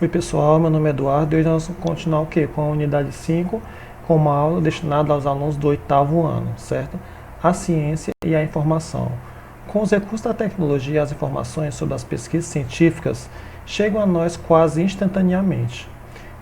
Oi pessoal, meu nome é Eduardo e hoje nós vamos continuar o quê? Com a unidade 5, com uma aula destinada aos alunos do 8º ano, certo? A ciência e a informação. Com os recursos da tecnologia, as informações sobre as pesquisas científicas chegam a nós quase instantaneamente.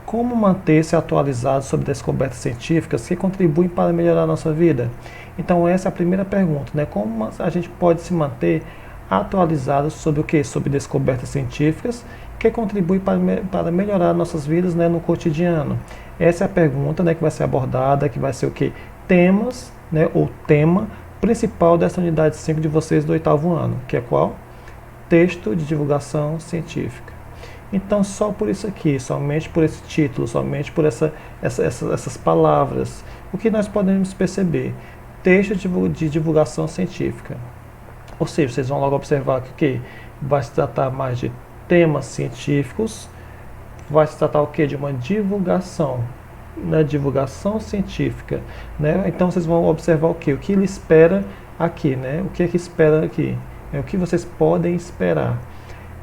Como manter-se atualizado sobre descobertas científicas que contribuem para melhorar a nossa vida? Então essa é a primeira pergunta, né? Como a gente pode se manter atualizado sobre o que? Sobre descobertas científicas que contribuem para melhorar nossas vidas, né, no cotidiano. Essa é a pergunta, né, que vai ser abordada, que vai ser o que? Temas, né, ou tema principal dessa unidade 5 de vocês do 8º ano, que é qual? Texto de divulgação científica. Então, só por isso aqui, somente por esse título, somente por essas palavras, o que nós podemos perceber? Texto de divulgação científica. Ou seja, vocês vão logo observar que vai se tratar mais de temas científicos, vai se tratar o que? De uma divulgação, né? Divulgação científica, né? Então vocês vão observar o que? O que ele espera aqui, né? O que é que espera aqui? É o que vocês podem esperar.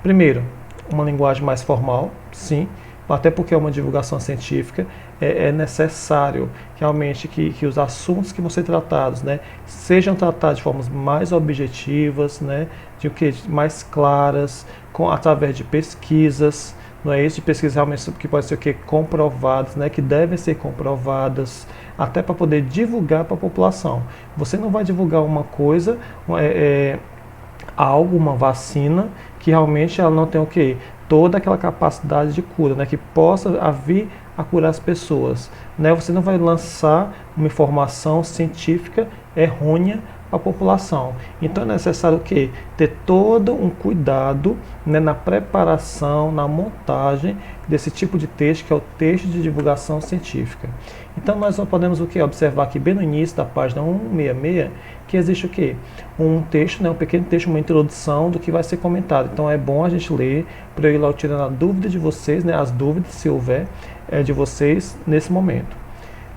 Primeiro, uma linguagem mais formal, sim, até porque é uma divulgação científica, é necessário realmente que os assuntos que vão ser tratados, né, sejam tratados de formas mais objetivas, né, de o que mais claras, através de pesquisas, não é isso, de pesquisas realmente que pode ser o que comprovadas, né, que devem ser comprovadas, até para poder divulgar para a população. Você não vai divulgar uma coisa, algo, uma vacina, que realmente ela não tem o que? Toda aquela capacidade de cura, né? Que possa vir a curar as pessoas. Né? Você não vai lançar uma informação científica errônea para a população. Então é necessário o quê? Ter todo um cuidado, né, na preparação, na montagem desse tipo de texto, que é o texto de divulgação científica. Então nós podemos o quê? Observar aqui bem no início da página 166, que existe o quê? Um texto, né, um pequeno texto, uma introdução do que vai ser comentado. Então é bom a gente ler, para eu ir lá tirando a dúvida de vocês, né, as dúvidas, se houver, de vocês nesse momento.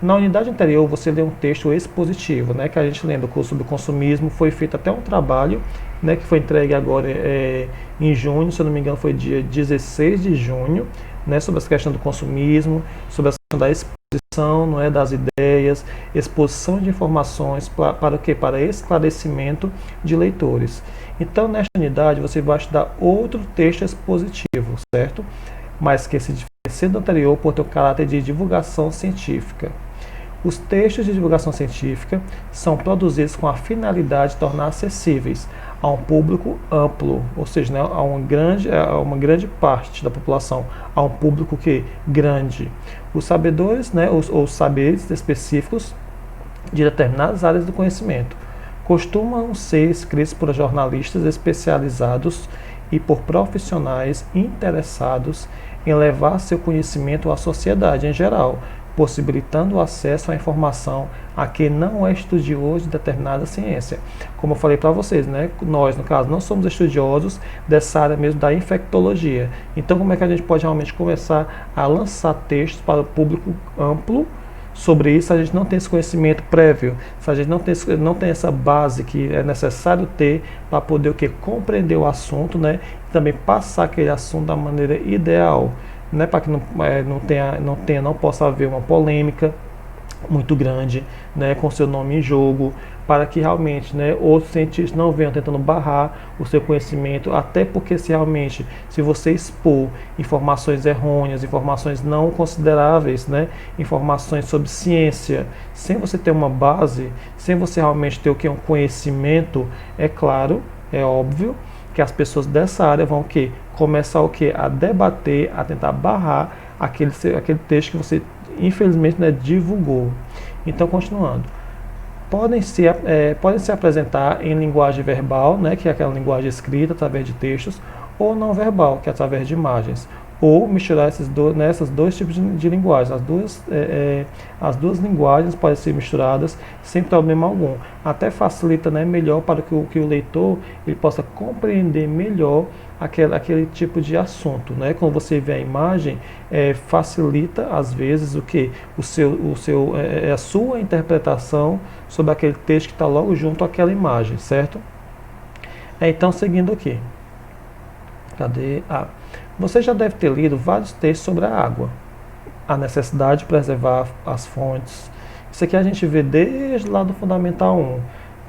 Na unidade anterior, você lê um texto expositivo, né, que a gente lendo o curso sobre consumismo, foi feito até um trabalho, né, que foi entregue agora em junho, se eu não me engano foi dia 16 de junho, né, sobre essa questão do consumismo, sobre a questão da exposição, não é, das ideias, exposição de informações para o quê? Para esclarecimento de leitores. Então, nesta unidade, você vai estudar outro texto expositivo, certo? Mas que se diferencia do anterior por ter o caráter de divulgação científica. Os textos de divulgação científica são produzidos com a finalidade de tornar acessíveis a um público amplo, ou seja, né, a uma grande parte da população, a um público que grande. Os sabedores, né, os saberes específicos de determinadas áreas do conhecimento costumam ser escritos por jornalistas especializados e por profissionais interessados em levar seu conhecimento à sociedade em geral, possibilitando o acesso à informação a quem não é estudioso de determinada ciência. Como eu falei para vocês, né? Nós, no caso, não somos estudiosos dessa área mesmo da infectologia. Então, como é que a gente pode realmente começar a lançar textos para o público amplo sobre isso? A gente não tem esse conhecimento prévio, se a gente não tem essa base que é necessário ter para poder o que? Compreender o assunto, né? E também passar aquele assunto da maneira ideal, né, para que não possa haver uma polêmica muito grande, né, com seu nome em jogo, para que realmente, né, outros cientistas não venham tentando barrar o seu conhecimento, até porque se você expor informações errôneas, informações não consideráveis, né, informações sobre ciência, sem você ter uma base, sem você realmente ter o que? Um conhecimento, é claro, é óbvio, que as pessoas dessa área vão começar a debater, a tentar barrar aquele texto que você infelizmente, né, divulgou. Então, continuando, podem se apresentar em linguagem verbal, né, que é aquela linguagem escrita através de textos, ou não verbal, que é através de imagens, ou misturar esses dois tipos de linguagem. As duas linguagens podem ser misturadas sem problema algum. Até facilita, né, melhor para que o leitor ele possa compreender melhor aquele tipo de assunto, né? Quando você vê a imagem, facilita às vezes a sua interpretação sobre aquele texto que está logo junto àquela imagem, certo? Então, seguindo aqui. Cadê? Você já deve ter lido vários textos sobre a água, a necessidade de preservar as fontes. Isso aqui a gente vê desde lá do Fundamental 1,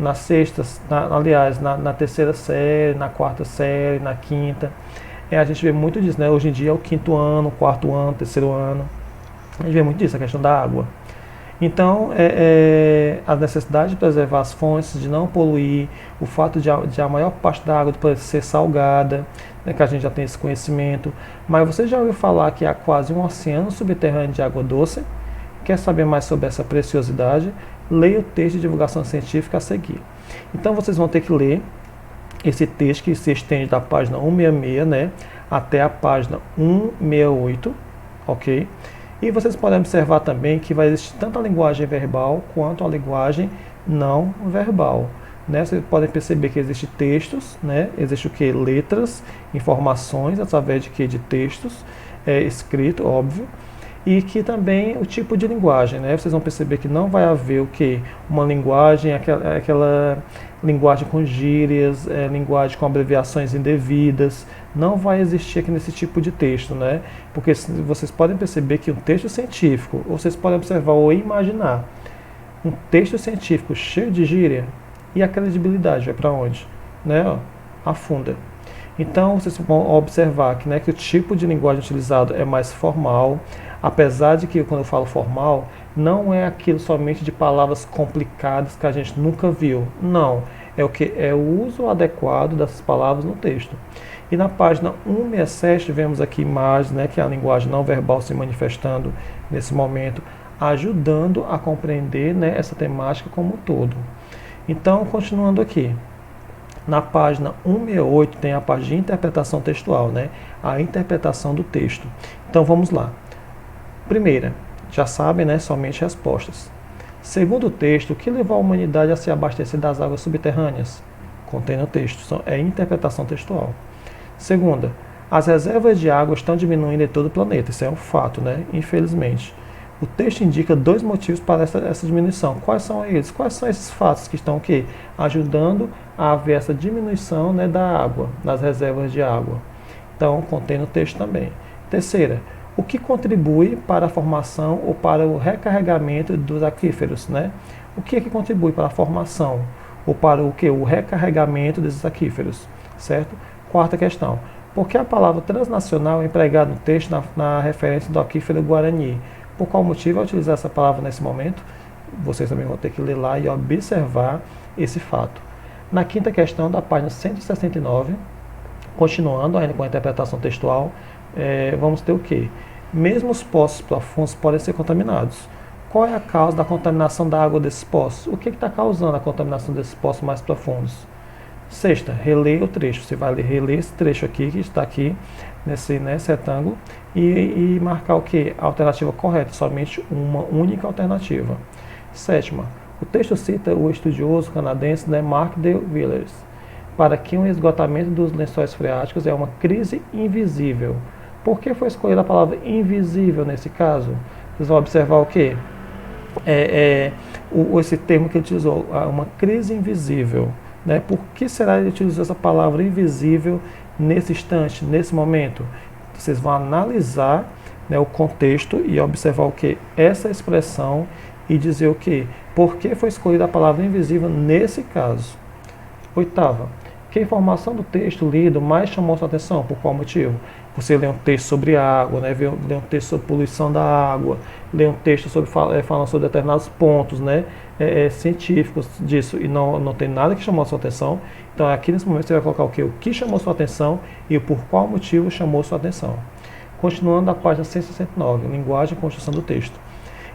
na sexta, aliás, na terceira série, na quarta série, na quinta. A gente vê muito disso, né? Hoje em dia é o quinto ano, quarto ano, terceiro ano. A gente vê muito disso, a questão da água. Então, a necessidade de preservar as fontes, de não poluir, o fato de a maior parte da água ser salgada, né, que a gente já tem esse conhecimento. Mas você já ouviu falar que há quase um oceano subterrâneo de água doce? Quer saber mais sobre essa preciosidade? Leia o texto de divulgação científica a seguir. Então, vocês vão ter que ler esse texto que se estende da página 166, né, até a página 168, ok? E vocês podem observar também que vai existir tanto a linguagem verbal quanto a linguagem não verbal. Né? Vocês podem perceber que existem textos, né? Existe o que? Letras, informações através de que? De textos, escrito, óbvio. E que também o tipo de linguagem, né? Vocês vão perceber que não vai haver o que? Uma linguagem, aquela linguagem com gírias, linguagem com abreviações indevidas, não vai existir aqui nesse tipo de texto, né? Porque vocês podem perceber que um texto científico, ou vocês podem observar ou imaginar, um texto científico cheio de gíria, e a credibilidade vai para onde? Né? Ó, afunda. Então, vocês vão observar que, né, que o tipo de linguagem utilizado é mais formal, apesar de que, quando eu falo formal, não é aquilo somente de palavras complicadas que a gente nunca viu. Não, é o que é o uso adequado dessas palavras no texto. E na página 167 vemos aqui imagens, né, que é a linguagem não verbal se manifestando nesse momento, ajudando a compreender, né, essa temática como um todo. Então, continuando aqui. Na página 168 tem a parte de interpretação textual, né? A interpretação do texto. Então vamos lá. Primeira, já sabem, né? Somente respostas. Segundo o texto, o que levou a humanidade a se abastecer das águas subterrâneas? Contém no texto, é interpretação textual. Segunda, as reservas de água estão diminuindo em todo o planeta. Isso é um fato, né? Infelizmente. O texto indica dois motivos para essa diminuição. Quais são eles? Quais são esses fatos que estão aqui ajudando a haver essa diminuição, né, da água, das reservas de água? Então, contém no texto também. Terceira, o que contribui para a formação ou para o recarregamento dos aquíferos, né? O que é que contribui para a formação ou para o que? O recarregamento desses aquíferos, certo? Quarta questão. Por que a palavra transnacional é empregada no texto na referência do aquífero Guarani? Por qual motivo eu utilizar essa palavra nesse momento? Vocês também vão ter que ler lá e observar esse fato. Na quinta questão da página 169, continuando ainda com a interpretação textual, vamos ter o quê? Mesmo os poços profundos podem ser contaminados. Qual é a causa da contaminação da água desses poços? O que está causando a contaminação desses poços mais profundos? Sexta, releia o trecho. Você vai reler esse trecho aqui, que está aqui nesse retângulo, e marcar o que? A alternativa correta, somente uma única alternativa. Sétima, o texto cita o estudioso canadense, né, Mark de Villers, para que um esgotamento dos lençóis freáticos é uma crise invisível. Por que foi escolhida a palavra invisível nesse caso? Vocês vão observar o que? Esse termo que ele utilizou, uma crise invisível. Né? Por que será que ele utilizou essa palavra invisível nesse instante, nesse momento? Vocês vão analisar, né, o contexto e observar o que? Essa expressão e dizer o que? Por que foi escolhida a palavra invisível nesse caso? Oitava, que informação do texto lido mais chamou sua atenção? Por qual motivo? Você lê um texto sobre água, né? Lê um texto sobre poluição da água, lê um texto falando sobre determinados pontos, né? Científicos disso, e não tem nada que chamou a sua atenção. Então aqui nesse momento você vai colocar o que? O que chamou sua atenção e por qual motivo chamou sua atenção. Continuando a página 169, linguagem e construção do texto.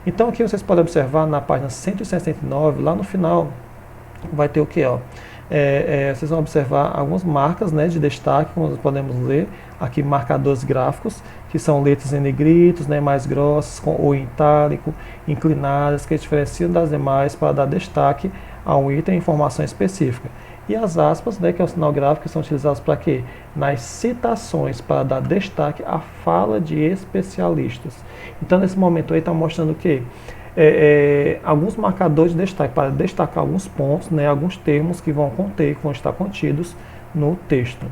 Então aqui vocês podem observar na página 169, lá no final, vai ter o que? Vocês vão observar algumas marcas, né, de destaque, como nós podemos ler aqui, marcadores gráficos, que são letras em negritos, né, mais grossas, ou em itálico, inclinadas, que diferenciam das demais para dar destaque a um item em informação específica. E as aspas, né, que é o sinal gráfico, que são utilizados para quê? Nas citações, para dar destaque à fala de especialistas. Então, nesse momento aí está mostrando o quê? Alguns marcadores de destaque, para destacar alguns pontos, né, alguns termos que vão estar contidos no texto,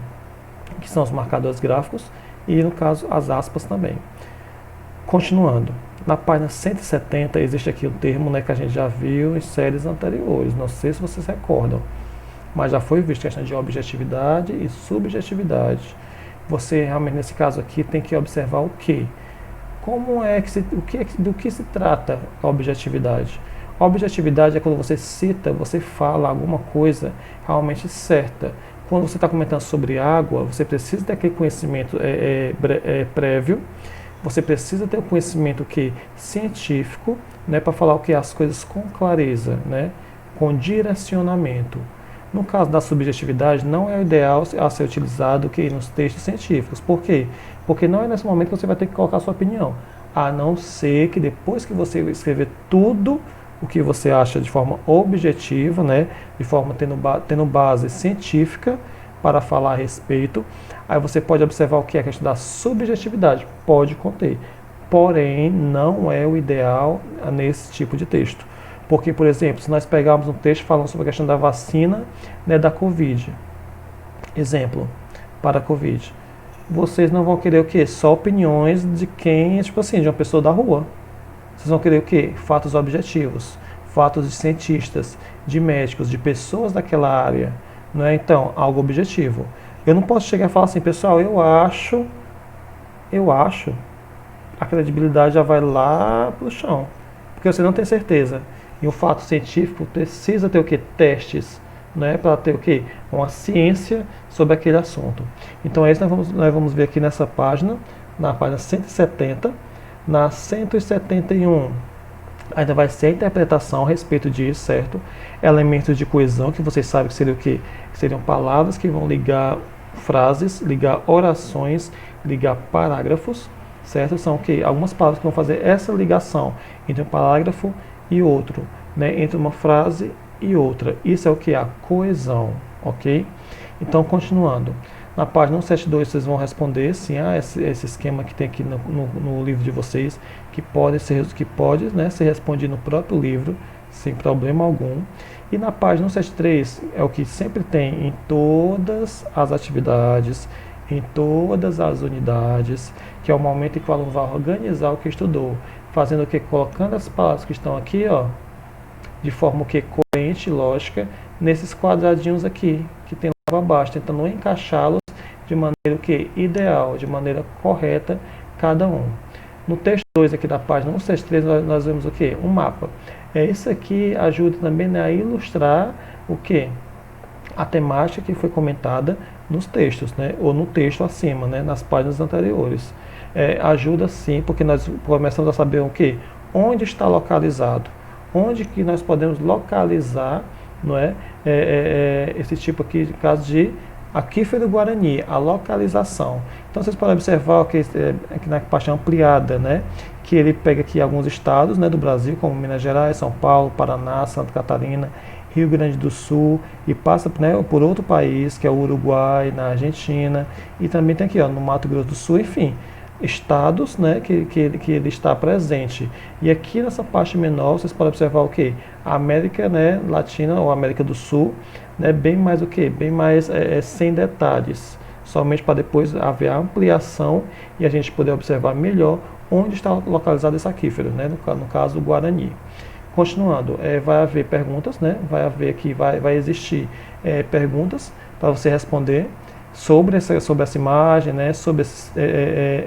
que são os marcadores gráficos, e, no caso, as aspas também. Continuando, na página 170 existe aqui o termo, né, que a gente já viu em séries anteriores, não sei se vocês recordam, mas já foi visto a questão de objetividade e subjetividade. Você realmente nesse caso aqui tem que observar o que? Como é que do que se trata a objetividade? A objetividade é quando você cita, você fala alguma coisa realmente certa. Quando você está comentando sobre água, você precisa ter aquele conhecimento prévio. Você precisa ter o conhecimento científico, né, para falar as coisas com clareza, né, com direcionamento. No caso da subjetividade, não é o ideal a ser utilizado nos textos científicos. Por quê? Porque não é nesse momento que você vai ter que colocar a sua opinião. A não ser que depois que você escrever tudo o que você acha de forma objetiva, né, de forma tendo base científica para falar a respeito, aí você pode observar o que é a questão da subjetividade. Pode conter. Porém, não é o ideal nesse tipo de texto. Porque, por exemplo, se nós pegarmos um texto falando sobre a questão da vacina, né, da Covid, exemplo, para a Covid, vocês não vão querer o quê? Só opiniões de quem, tipo assim, de uma pessoa da rua. Vocês vão querer o quê? Fatos objetivos, fatos de cientistas, de médicos, de pessoas daquela área, não é? Então, algo objetivo. Eu não posso chegar e falar assim, pessoal, eu acho, a credibilidade já vai lá pro chão, porque você não tem certeza. E o fato científico precisa ter o quê? Testes, né, para ter o quê? Uma ciência sobre aquele assunto. Então é isso que nós vamos ver aqui nessa página, na página 170, na 171. Ainda vai ser a interpretação a respeito disso, certo? Elementos de coesão, que vocês sabem que seria o quê? Que seriam palavras que vão ligar frases, ligar orações, ligar parágrafos, certo? São o quê? Algumas palavras que vão fazer essa ligação entre um parágrafo e outro, né? Entre uma frase e outra. Isso é o que? A coesão, ok? Então, continuando. Na página 172 vocês vão responder sim, esse esquema que tem aqui no livro de vocês, que pode né, ser respondido no próprio livro, sem problema algum. E na página 173 é o que sempre tem em todas as atividades, em todas as unidades, que é o momento em que o aluno vai organizar o que estudou, fazendo o que? Colocando as palavras que estão aqui, ó, de forma coerente e lógica, nesses quadradinhos aqui, que tem lá abaixo, tentando encaixá-los de maneira ideal, de maneira correta, cada um. No texto 2 aqui da página 173, nós vemos o que? Um mapa. Isso aqui ajuda também, né, a ilustrar o que? A temática que foi comentada nos textos, né, ou no texto acima, né, nas páginas anteriores. Ajuda sim, porque nós começamos a saber o que? Onde está localizado. Onde que nós podemos localizar, não é? Esse tipo aqui de caso de aquífero Guarani, a localização. Então vocês podem observar que aqui na parte ampliada, né, que ele pega aqui alguns estados, né, do Brasil, como Minas Gerais, São Paulo, Paraná, Santa Catarina, Rio Grande do Sul, e passa, né, por outro país, que é o Uruguai, na Argentina, e também tem aqui, ó, no Mato Grosso do Sul, enfim, estados, né, que ele está presente. E aqui nessa parte menor vocês podem observar o que? A América, né, Latina ou América do Sul, né, bem mais o que? Bem mais sem detalhes, somente para depois haver a ampliação e a gente poder observar melhor onde está localizado esse aquífero, né, no caso o Guarani. Continuando, vai haver perguntas, né, vai existir perguntas para você responder sobre essa imagem, né, sobre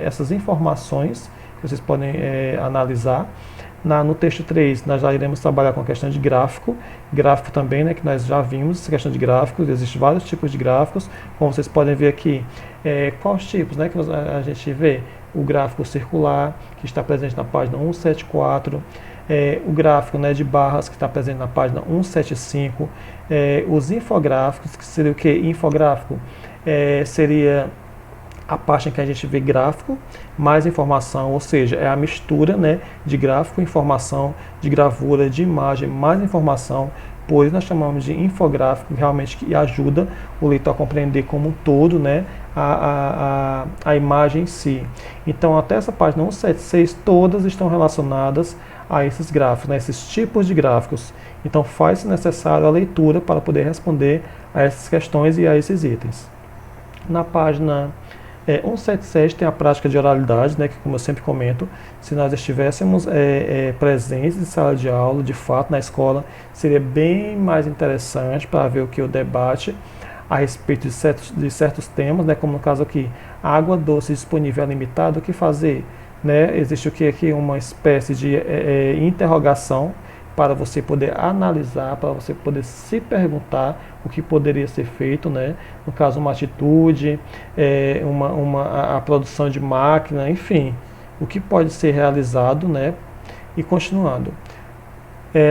essas informações que vocês podem analisar. No texto 3, nós já iremos trabalhar com a questão de gráfico também, né, que nós já vimos essa questão de gráficos, existem vários tipos de gráficos, como vocês podem ver aqui, quais tipos, né, que a gente vê? O gráfico circular, que está presente na página 174, o gráfico, né, de barras, que está presente na página 175, os infográficos, que seria o que? Infográfico seria a parte em que a gente vê gráfico mais informação, ou seja, é a mistura, né, de gráfico, informação, de gravura, de imagem, mais informação, por isso nós chamamos de infográfico, realmente que ajuda o leitor a compreender como um todo, né, a imagem em si. Então até essa página 176 todas estão relacionadas a esses gráficos, né, esses tipos de gráficos. Então faz-se necessário a leitura para poder responder a essas questões e a esses itens. Na página 177 tem a prática de oralidade, né, que como eu sempre comento, se nós estivéssemos presentes em sala de aula, de fato, na escola, seria bem mais interessante para ver o que o debate a respeito de certos temas, né, como no caso aqui, água doce disponível é limitada, o que fazer? Né? Existe o que aqui? Uma espécie de interrogação para você poder analisar, para você poder se perguntar o que poderia ser feito, né? No caso, uma atitude, a produção de máquina, enfim, o que pode ser realizado, né? E continuando.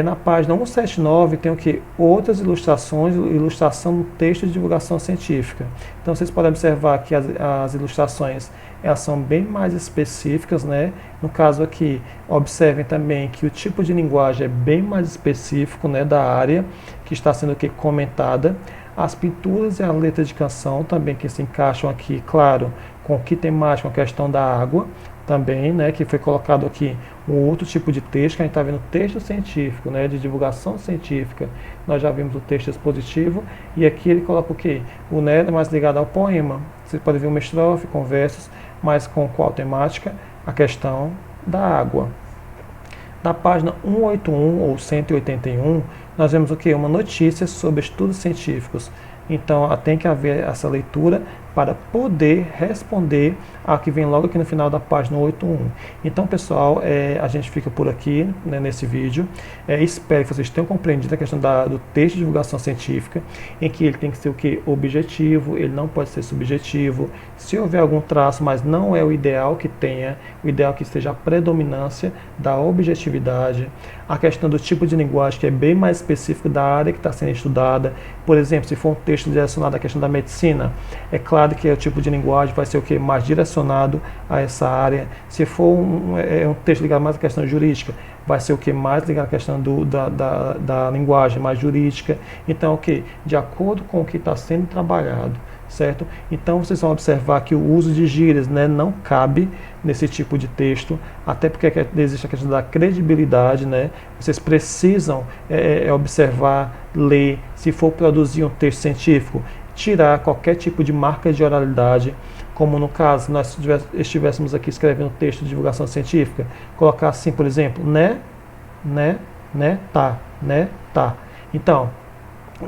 Na página 179 tem o que? Outras ilustrações, ilustração no texto de divulgação científica. Então vocês podem observar que as ilustrações elas são bem mais específicas, né? No caso aqui, observem também que o tipo de linguagem é bem mais específico, né, da área que está sendo aqui comentada. As pinturas e a letra de canção também que se encaixam aqui, claro, com que temática, com a questão da água também, né, que foi colocado aqui um outro tipo de texto, que a gente está vendo texto científico, né, de divulgação científica. Nós já vimos o texto expositivo e aqui ele coloca o quê? O né é mais ligado ao poema. Você pode ver uma estrofe com versos, mas com qual temática? A questão da água. Na página 181 ou 181, nós vemos o que? Uma notícia sobre estudos científicos. Então, tem que haver essa leitura para poder responder ao que vem logo aqui no final da página 81. Então, pessoal, a gente fica por aqui, né, nesse vídeo. Espero que vocês tenham compreendido a questão do texto de divulgação científica, em que ele tem que ser o que? Objetivo, ele não pode ser subjetivo. Se houver algum traço, mas não é o ideal que tenha, o ideal que seja a predominância da objetividade. A questão do tipo de linguagem, que é bem mais específico da área que está sendo estudada. Por exemplo, se for um texto direcionado à questão da medicina, é claro que o tipo de linguagem vai ser o que? Mais direcionado a essa área. Se for um texto ligado mais à questão jurídica, vai ser o que? Mais ligado à questão da linguagem, mais jurídica. Então, o que? De acordo com o que está sendo trabalhado, certo? Então, vocês vão observar que o uso de gírias, né, não cabe nesse tipo de texto, até porque existe a questão da credibilidade, né? Vocês precisam observar, ler, se for produzir um texto científico, tirar qualquer tipo de marca de oralidade, como no caso, se nós estivéssemos aqui escrevendo um texto de divulgação científica, colocar assim, por exemplo, né, tá. Então,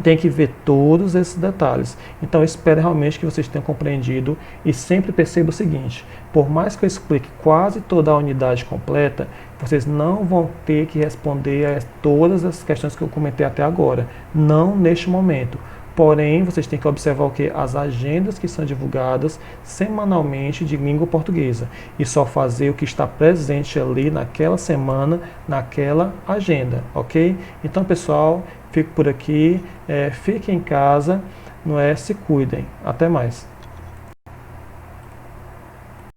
tem que ver todos esses detalhes. Então, eu espero realmente que vocês tenham compreendido e sempre perceba o seguinte, por mais que eu explique quase toda a unidade completa, vocês não vão ter que responder a todas as questões que eu comentei até agora, não neste momento. Porém, vocês têm que observar o que? As agendas que são divulgadas semanalmente de língua portuguesa e só fazer o que está presente ali naquela semana, naquela agenda, ok? Então, pessoal, fico por aqui, fiquem em casa, se cuidem. Até mais.